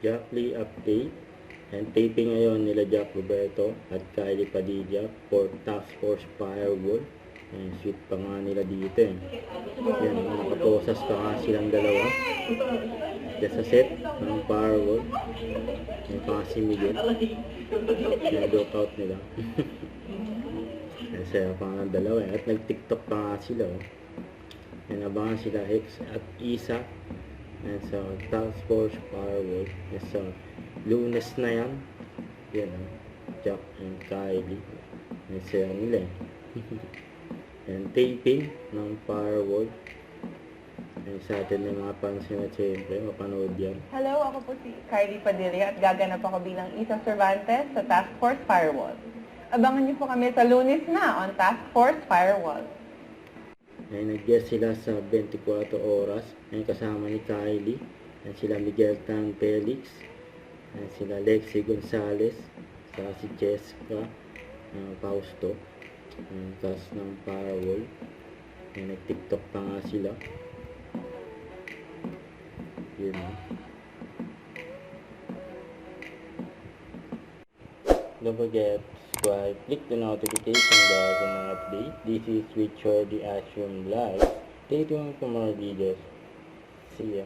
Jack Lee update. And taping ngayon nila Jack Roberto at Kylie Padilla for Task Force Firewall. And sweet pa nga nila dito eh. Yan, nakaposas pa nga silang dalawa. Just sa set ng Firewall. Yan pa nga si Miguel. Nag-lookout nila. Kasi pa nga dalawa eh. At nag-tiktok pa nga sila oh. Yan, abangan sila Hex at Isa. And sa Task Force Firewall. Yan sa Lunes na yan. Yan o. Jack and Kylie. Nagsaya nila eh. And taping ng Firewall. And sa atin yung mga pansin at siyempre, mapanood yan. Hello, ako po si Kylie Padilla at gaganap ako bilang Isa Cervantes sa Task Force Firewall. Abangan niyo po kami sa Lunes na on Task Force Firewall. Ay nag-guest sila sa 24 oras. Ay kasama ni Kylie. Ay sila Miguel Tan Felix. Ay sila Lexi Gonzalez. Sa si Jessica Fausto. Ang cast ng Firewall. Ay nag-tiktok pa nga sila. Yun o. Don't forget subscribe, click the notification bell for mga update. This is Richard the Ashram Live. Stay tuned for more videos. See ya.